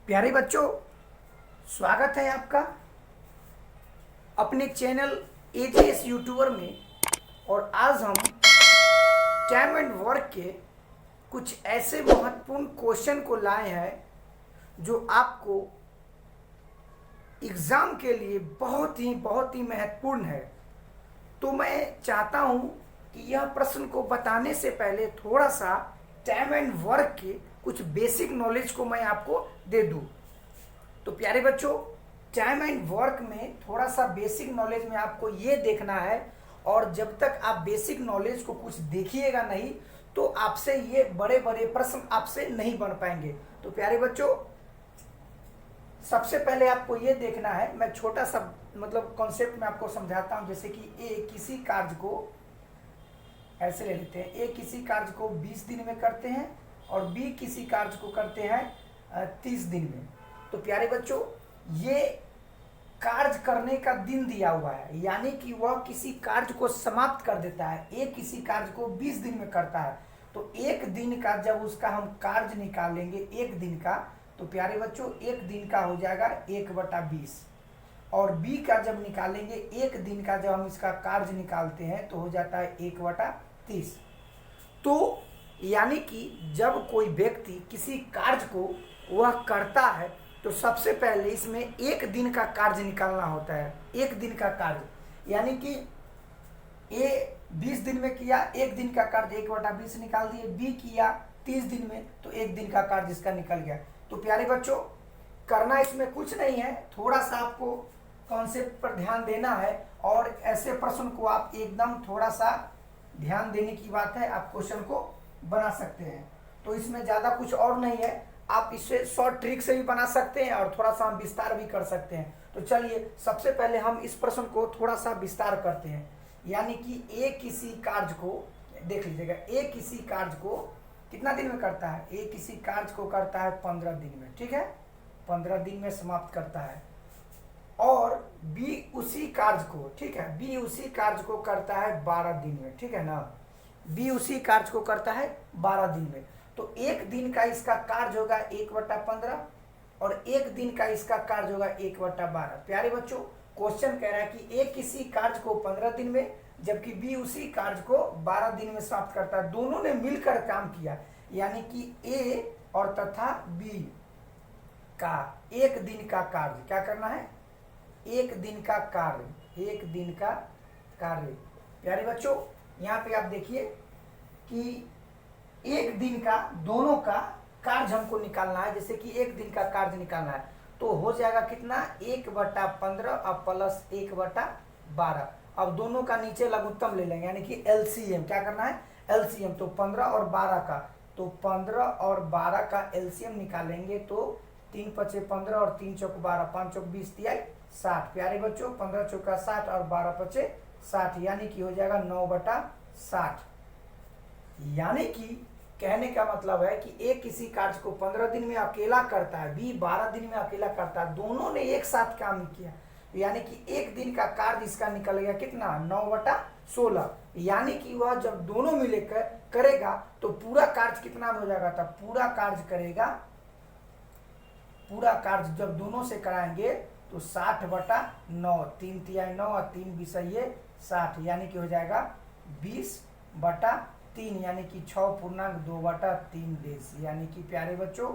प्यारे बच्चों, स्वागत है आपका अपने चैनल एजीएस यूट्यूबर में। और आज हम टाइम एंड वर्क के कुछ ऐसे महत्वपूर्ण क्वेश्चन को लाए हैं जो आपको एग्ज़ाम के लिए बहुत ही महत्वपूर्ण है। तो मैं चाहता हूं कि यह प्रश्न को बताने से पहले थोड़ा सा टाइम एंड वर्क के कुछ बेसिक नॉलेज को मैं आपको दे दूं। तो प्यारे बच्चों, टाइम एंड वर्क में थोड़ा सा बेसिक नॉलेज में आपको ये देखना है, और जब तक आप बेसिक नॉलेज को कुछ देखिएगा नहीं तो आपसे ये बड़े बड़े प्रश्न आपसे नहीं बन पाएंगे। तो प्यारे बच्चों, सबसे पहले आपको ये देखना है, मैं छोटा सा कॉन्सेप्ट में आपको समझाता हूँ। जैसे कि ए किसी कार्य को ऐसे ले लेते हैं, ए किसी कार्य को 20 दिन में करते हैं और बी किसी कार्य को करते हैं 30 दिन में। तो प्यारे बच्चों, ये कार्य करने का दिन दिया हुआ है, यानी कि वह किसी कार्य को समाप्त कर देता है। ए किसी कार्य को 20 दिन में करता है, तो एक दिन का जब उसका हम कार्य निकालेंगे एक दिन का, तो प्यारे बच्चों एक दिन का हो जाएगा 1/20। और बी का जब निकालेंगे एक दिन का, जब हम इसका कार्य निकालते हैं तो हो जाता है 1/30। तो यानी कि जब कोई व्यक्ति किसी कार्य को वह करता है तो सबसे पहले इसमें एक दिन का कार्य निकालना होता है। एक दिन का कार्य, यानी कि ए 20 दिन में किया, एक दिन का कार्य 1/20 निकाल दिए। बी किया 30 दिन में, तो एक दिन का कार्य इसका निकल गया। तो प्यारे बच्चों, करना इसमें कुछ नहीं है, थोड़ा सा आपको कॉन्सेप्ट पर ध्यान देना है, और ऐसे प्रश्न को आप एकदम थोड़ा सा ध्यान देने की बात है, आप क्वेश्चन को बना सकते हैं। तो इसमें ज़्यादा कुछ और नहीं है, आप इसे शॉर्ट ट्रिक से भी बना सकते हैं और थोड़ा सा हम विस्तार भी कर सकते हैं। तो चलिए सबसे पहले हम इस प्रश्न को थोड़ा सा विस्तार करते हैं। यानी कि ए किसी कार्य को, देख लीजिएगा, ए किसी कार्य को कितना दिन में करता है? ए किसी कार्य को करता है 15 दिन में, ठीक है, 15 दिन में समाप्त करता है। और बी उसी कार्य को, ठीक है, बी उसी कार्य को करता है 12 दिन में, ठीक है ना, बी उसी कार्य को करता है 12 दिन में। तो एक दिन का इसका कार्य होगा 1/15 और एक दिन का इसका कार्य होगा 1/12। प्यारे बच्चों, क्वेश्चन कह रहा है कि ए किसी कार्य को 15 दिन में, जबकि बी उसी कार्य को 12 दिन में समाप्त करता है। दोनों ने मिलकर काम किया, यानी कि ए और तथा बी का एक दिन का कार्य, क्या करना है? एक दिन का कार्य, एक दिन का कार्य। प्यारे बच्चों, यहाँ पे आप देखिए कि एक दिन का दोनों का कार्य हमको निकालना है। जैसे कि एक दिन का कार्य निकालना है तो हो जाएगा कितना? 1/15 और प्लस 1/12। अब दोनों का नीचे लघुत्तम ले लेंगे, यानी कि एलसीएम। क्या करना है? एलसीएम। तो 15 और 12 का, तो 15 और 12 का एलसीएम निकालेंगे तो 3 पचे 15 और 3 चौक 12, 5 चौक 20 दिया 60। प्यारे बच्चों, 15 चौका 60 और 12 पचे 60, यानी कि हो जाएगा 9/60। यानी कि कहने का मतलब है कि ए किसी कार्य को 15 दिन में अकेला करता है, बी 12 दिन में अकेला करता है, दोनों ने एक साथ काम किया, यानी कि एक दिन का कार्य इसका निकल गया कितना? 9/16। यानी कि वह जब दोनों मिलकर करेगा तो पूरा कार्य कितना हो जाएगा? तब पूरा कार्य करेगा, पूरा कार्य जब दोनों से कराएंगे तो 60/9, 3 तिया 9 और 3 बीसये 60, यानी कि हो जाएगा 20/3, यानी कि 6.2/3 डेज। यानी कि प्यारे बच्चों,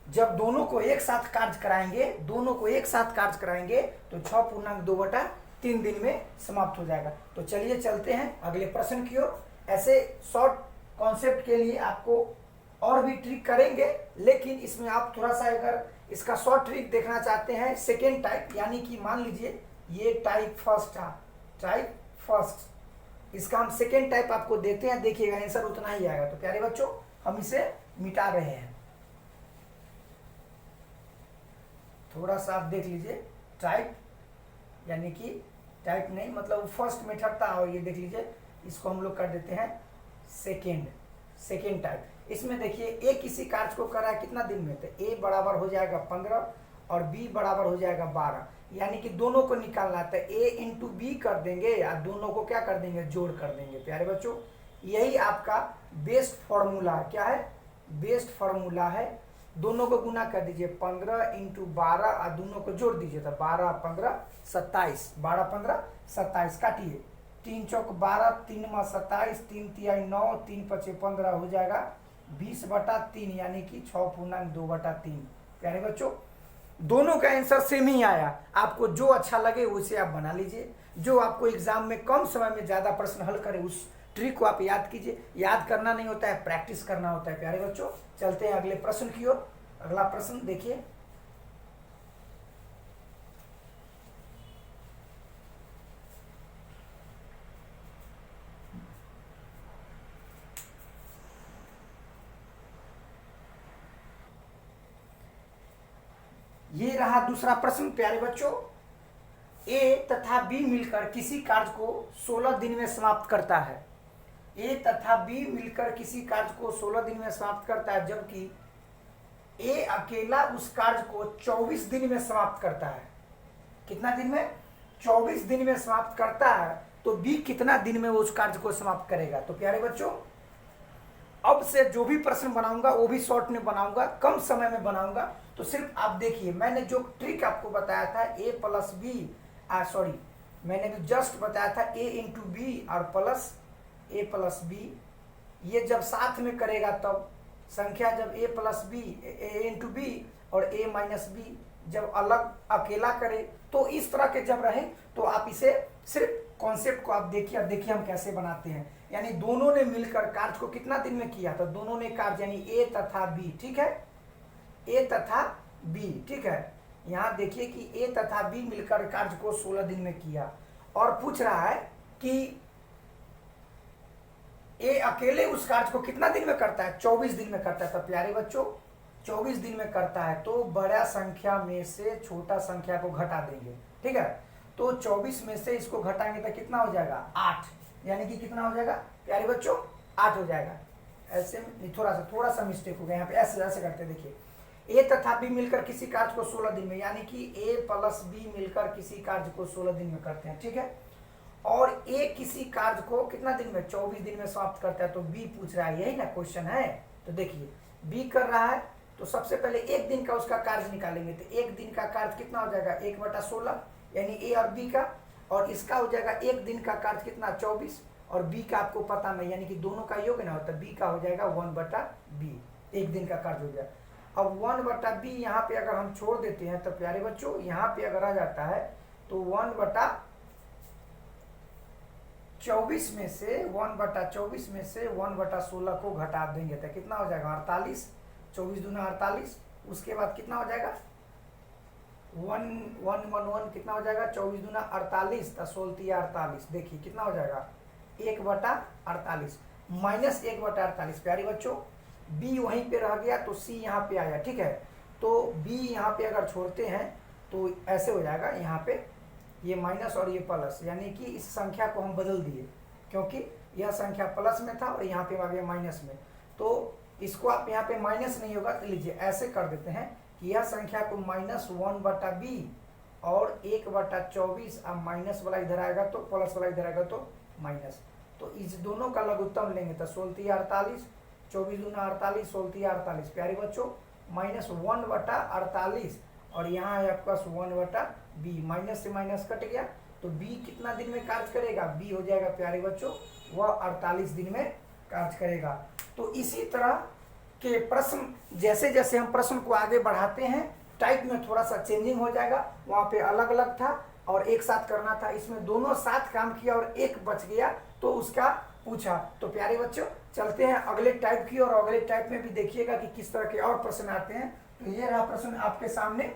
जब दोनों को एक साथ कार्य कराएंगे, दोनों को एक साथ कार्य कराएंगे तो 6.2/3 दिन में समाप्त हो जाएगा। तो चलिए चलते हैं अगले प्रश्न की ओर। ऐसे शॉर्ट कॉन्सेप्ट के लिए आपको और भी ट्रिक करेंगे, लेकिन इसमें आप थोड़ा सा अगर इसका शॉर्ट ट्रिक देखना चाहते हैं, सेकेंड टाइप, यानी कि मान लीजिए ये टाइप फर्स्ट था, टाइप फर्स्ट, इसका हम सेकेंड टाइप आपको देते हैं, देखिएगा आंसर उतना ही आएगा। तो प्यारे बच्चों, हम इसे मिटा रहे हैं, थोड़ा सा आप देख लीजिए। टाइप यानी कि टाइप नहीं, मतलब फर्स्ट मेथड था, और ये देख लीजिए इसको हम लोग कर देते हैं सेकेंड टाइप। इसमें देखिए ए किसी कार्य को कर रहा है कितना दिन में? तो ए बराबर हो जाएगा 15 और बी बराबर हो जाएगा 12, यानी कि दोनों को निकालना है। तो ए इंटू बी कर देंगे, या दोनों को क्या कर देंगे? जोड़ कर देंगे। प्यारे बच्चों, यही आपका बेस्ट फॉर्मूला है। क्या है? बेस्ट फॉर्मूला है दोनों को गुना कर दीजिए, 15 इंटू 12 और दोनों को जोड़ दीजिए तो 12 15 27, 12 15 27 काटिए, 3 चौक 12, 3 मा 27, 3 तिहाई 9, 3 पचे 15 हो जाएगा 20/3 यानी कि 6/2/3। प्यारे बच्चों दोनों का आंसर सेम ही आया, आपको जो अच्छा लगे उसे आप बना लीजिए, जो आपको एग्जाम में कम समय में ज़्यादा प्रश्न हल करे उस ट्रिक को आप याद कीजिए। याद करना नहीं होता है, प्रैक्टिस करना होता है। प्यारे बच्चों चलते हैं अगले प्रश्न की ओर। अगला प्रश्न देखिए, ये रहा दूसरा प्रश्न। प्यारे बच्चों ए तथा बी मिलकर किसी कार्य को 16 दिन में समाप्त करता है। ए तथा बी मिलकर किसी कार्य को 16 दिन में समाप्त करता है, जबकि ए अकेला उस कार्य को 24 दिन में समाप्त करता है। कितना दिन में? 24 दिन में समाप्त करता है, तो बी कितना दिन में वो उस कार्य को समाप्त करेगा? तो प्यारे बच्चों अब से जो भी प्रश्न बनाऊंगा वो भी शॉर्ट में बनाऊंगा, कम समय में बनाऊंगा। तो सिर्फ आप देखिए, मैंने जो ट्रिक आपको बताया था ए प्लस बी, मैंने भी जस्ट बताया था ए इंटू बी और प्लस ए प्लस बी, ये जब साथ में करेगा तब संख्या, जब ए प्लस बी ए इंटू बी और ए माइनस बी जब अलग अकेला करे तो इस तरह के जब रहे तो आप इसे सिर्फ कॉन्सेप्ट को आप देखिए। अब देखिए हम कैसे बनाते हैं, यानी दोनों ने मिलकर कार्य को कितना दिन में किया? तो दोनों ने कार्य यानी ए तथा बी, ठीक है, ए तथा बी, ठीक है। यहाँ देखिए कि ए तथा बी मिलकर कार्य को 16 दिन में किया, और पूछ रहा है कि ए अकेले उस कार्य को कितना दिन में करता है? 24 दिन में करता है। तो प्यारे बच्चों 24 दिन में करता है तो बड़ा संख्या में से छोटा संख्या को घटा देंगे, ठीक है। तो 24 में से इसको घटाएंगे तो कितना हो जाएगा? 8, यानी कि कितना हो जाएगा प्यारे बच्चों? 8 हो जाएगा। ऐसे थोड़ा सा मिस्टेक हो गया यहाँ पे, ऐसे करते हैं। देखिए ए तथा बी मिलकर किसी कार्य को 16 दिन में, यानी कि ए प्लस बी मिलकर किसी कार्य को 16 दिन में करते हैं, ठीक है। और ए किसी कार्य को कितना दिन में? 24 दिन में समाप्त करता है। तो बी पूछ रहा है, यही ना क्वेश्चन है। तो देखिए बी कर रहा है तो सबसे पहले एक दिन का उसका कार्य निकालेंगे, तो एक दिन का कार्य कितना हो जाएगा? 1/16 यानी ए और बी का, और इसका हो जाएगा एक दिन का कार्य कितना? 24, और बी का आपको पता नहीं, यानी कि दोनों का योग ना होता, बी का हो जाएगा 1/b, एक दिन का कार्य हो गया। अब 1/b यहाँ पे अगर हम छोड़ देते हैं तो प्यारे बच्चों यहाँ पे अगर आ जाता है तो 1/24 में से 1/16 को घटा देंगे तो कितना हो जाएगा? 48, 24 दूना 48। उसके बाद कितना हो जाएगा? 1 कितना हो जाएगा? 24 दूना 48, 16 48। देखिए कितना हो जाएगा? 1/48 माइनस 1/48। प्यारे बच्चों बी वहीं पे रह गया तो सी यहाँ पे आया, ठीक है। तो बी यहाँ पे अगर छोड़ते हैं तो ऐसे हो जाएगा, यहाँ पे ये माइनस और ये प्लस, यानी कि इस संख्या को हम बदल दिए, क्योंकि यह संख्या प्लस में था और यहाँ पे आ गया माइनस में। तो इसको आप यहाँ पे माइनस नहीं होगा तो लीजिए ऐसे कर देते हैं कि यह संख्या को -1/b और 1/24, अब माइनस वाला इधर आएगा तो प्लस वाला इधर आएगा तो माइनस, तो इस दोनों का लघुत्तम लेंगे तो 16 48, 24 दूना 48, 16 48। प्यारे बच्चों -1/48 और यहाँ है आपका 1/b, माइनस से माइनस कट गया तो b कितना दिन में कार्य करेगा? b हो जाएगा प्यारे बच्चों वह 48 दिन में कार्य करेगा। तो इसी तरह के प्रश्न जैसे जैसे हम प्रश्न को आगे बढ़ाते हैं टाइप में थोड़ा सा चेंजिंग हो जाएगा। वहाँ पे अलग अलग था और एक साथ करना था, इसमें दोनों साथ काम किया और एक बच गया तो उसका पूछा। तो प्यारे बच्चों चलते हैं अगले टाइप की, और अगले टाइप में भी देखिएगा कि किस तरह के और प्रश्न आते हैं। तो ये रहा प्रश्न आपके सामने।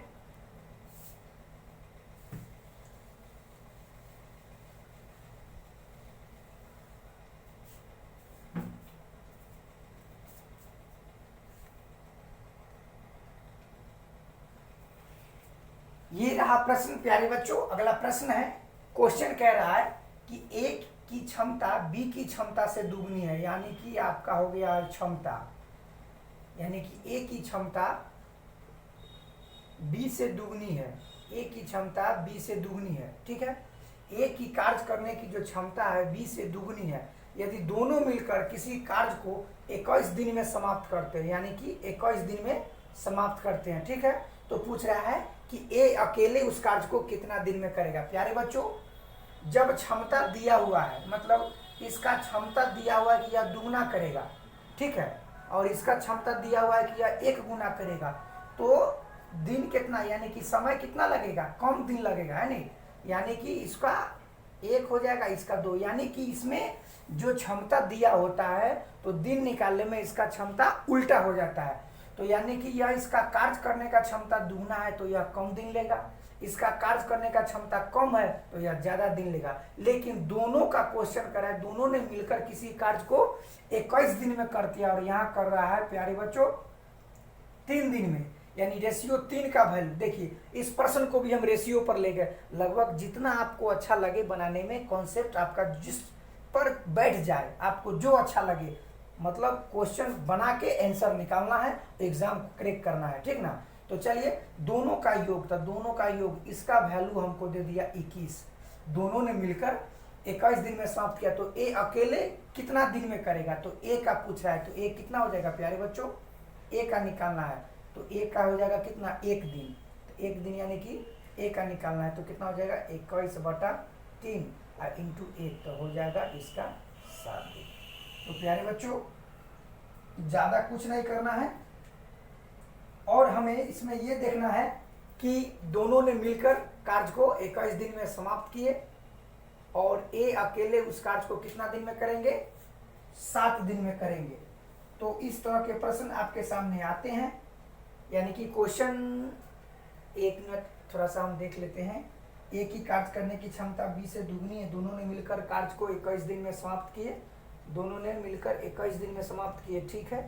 ये रहा प्रश्न प्यारे बच्चों। अगला प्रश्न है, क्वेश्चन कह रहा है कि ए की क्षमता बी की क्षमता से दुगनी है, यानी कि आपका हो गया क्षमता, यानी कि ए की क्षमता बी से दुगनी है, ए की क्षमता बी से दुगनी है, ठीक है। ए की कार्य करने की जो क्षमता है बी से दुगनी है। यदि दोनों मिलकर किसी कार्य को 21 दिन में समाप्त करते हैं, यानी कि 21 दिन में समाप्त करते हैं। ठीक है, तो पूछ रहा है कि ए अकेले उस कार्य को कितना दिन में करेगा। प्यारे बच्चों, जब क्षमता दिया हुआ है, मतलब इसका क्षमता दिया हुआ है कि यह दुगना करेगा, ठीक है, और इसका क्षमता दिया हुआ है कि यह 1 गुना करेगा, तो दिन कितना, यानी कि समय कितना लगेगा, कम दिन लगेगा, है नहीं, यानी कि इसका 1 हो जाएगा, इसका 2, यानी कि इसमें जो क्षमता दिया होता है तो दिन निकालने में इसका क्षमता उल्टा हो जाता है। तो यानी कि यह इसका कार्य करने का क्षमता दुगना है तो यह कम दिन लेगा, इसका कार्य करने का क्षमता कम है तो यह ज्यादा दिन लेगा। लेकिन दोनों का क्वेश्चन करा है, दोनों ने मिलकर किसी कार्य को 21 दिन में कर दिया और यहाँ कर रहा है प्यारे बच्चों 3 दिन में, यानी रेशियो 3 का वैल्यू। देखिए इस प्रश्न को भी हम रेशियो पर ले गए, लगभग जितना आपको अच्छा लगे बनाने में, कॉन्सेप्ट आपका जिस पर बैठ जाए, आपको जो अच्छा लगे, मतलब क्वेश्चन बना के आंसर निकालना है, एग्जाम क्रैक करना है, ठीक ना। तो चलिए दोनों का योग था, दोनों का योग, इसका वैल्यू हमको दे दिया 21, दोनों ने मिलकर 21 दिन में समाप्त किया। तो ए अकेले कितना दिन में करेगा, तो ए का पूछ रहा है, तो ए कितना हो जाएगा प्यारे बच्चों, ए का निकालना है, तो ए का हो जाएगा कितना, 1 दिन, तो 1 दिन यानी कि ए का निकालना है, तो कितना हो जाएगा 21/3 और इंटू 1, तो हो जाएगा इसका 7 दिन। तो प्यारे बच्चों ज़्यादा कुछ नहीं करना है, और हमें इसमें ये देखना है कि दोनों ने मिलकर कार्य को 21 दिन में समाप्त किए, और ए अकेले उस कार्य को कितना दिन में करेंगे, 7 दिन में करेंगे। तो इस तरह के प्रश्न आपके सामने आते हैं, यानी कि क्वेश्चन, 1 मिनट थोड़ा सा हम देख लेते हैं। एक ही कार्य करने की क्षमता 20 से दुगनी है, दोनों ने मिलकर कार्य को 21 दिन में समाप्त किए, दोनों ने मिलकर 21 दिन में समाप्त किए, ठीक है,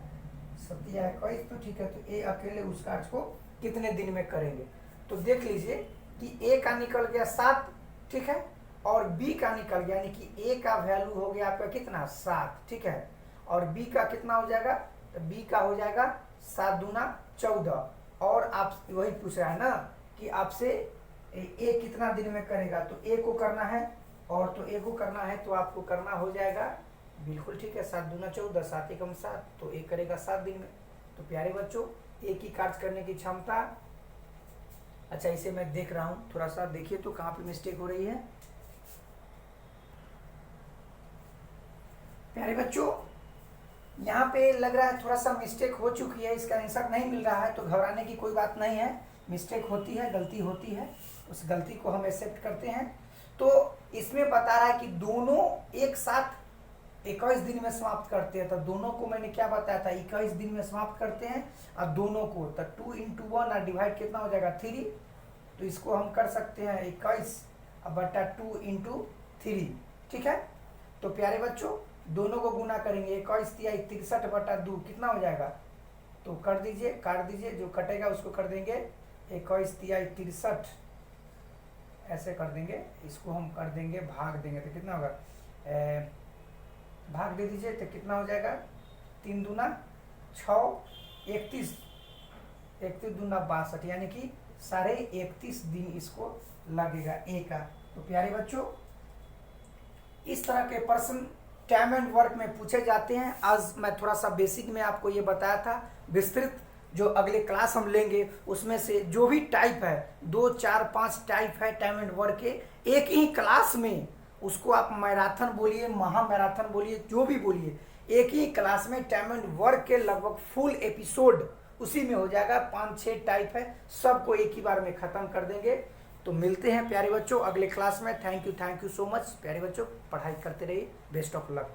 21, तो ठीक है। तो ए अकेले उस कार्य को कितने दिन में करेंगे, तो देख लीजिए कि ए का निकल गया 7, ठीक है, और बी का निकल गया, यानी कि ए का वैल्यू हो गया आपका कितना, 7, ठीक है, और बी का कितना हो जाएगा, तो बी का हो जाएगा 7 दूना 14, और आप वही पूछ रहा है ना कि आपसे ए कितना दिन में करेगा, तो ए को करना है, और तो ए को करना है तो आपको करना हो जाएगा, बिल्कुल ठीक है, 7 दूना 14, 7 एकम 7, तो ए करेगा 7 दिन में। तो प्यारे बच्चों ए की कार्य करने की क्षमता, अच्छा इसे मैं देख रहा हूँ, थोड़ा सा देखिए तो कहाँ पे मिस्टेक हो रही है। प्यारे बच्चों यहाँ पे लग रहा है थोड़ा सा मिस्टेक हो चुकी है, इसका आंसर नहीं मिल रहा है, तो घबराने की कोई बात नहीं है, मिस्टेक होती है, गलती होती है, उस गलती को हम एक्सेप्ट करते हैं। तो इसमें बता रहा है कि दोनों एक साथ 21 दिन में समाप्त करते हैं, तो दोनों को मैंने क्या बताया था, 21 दिन में समाप्त करते हैं, अब दोनों को, तो 2 × 1 और डिवाइड कितना हो जाएगा 3, तो इसको हम कर सकते हैं 21/2 × 3, ठीक है। तो प्यारे बच्चों दोनों को गुना करेंगे, 21×3 = 63/2 कितना हो जाएगा, तो कर दीजिए, काट दीजिए, जो कटेगा उसको कर देंगे 21×3 = 63, ऐसे कर देंगे, इसको हम कर देंगे भाग देंगे, तो कितना होगा, भाग दे दीजिए, तो कितना हो जाएगा, 3 दूना 6, 31, 31 दूना 62, यानी कि 31.5 दिन इसको लगेगा ए का। तो प्यारे बच्चों इस तरह के प्रश्न टाइम एंड वर्क में पूछे जाते हैं। आज मैं थोड़ा सा बेसिक में आपको ये बताया था, विस्तृत जो अगले क्लास हम लेंगे उसमें से जो भी टाइप है, 2, 4, 5 टाइप है टाइम एंड वर्क के, एक ही क्लास में उसको आप मैराथन बोलिए, महा मैराथन बोलिए, जो भी बोलिए, एक ही क्लास में टाइम एंड वर्क के लगभग फुल एपिसोड उसी में हो जाएगा। 5-6 टाइप है, सबको एक ही बार में खत्म कर देंगे। तो मिलते हैं प्यारे बच्चों अगले क्लास में। थैंक यू सो मच प्यारे बच्चों, पढ़ाई करते रहिए, बेस्ट ऑफ लक।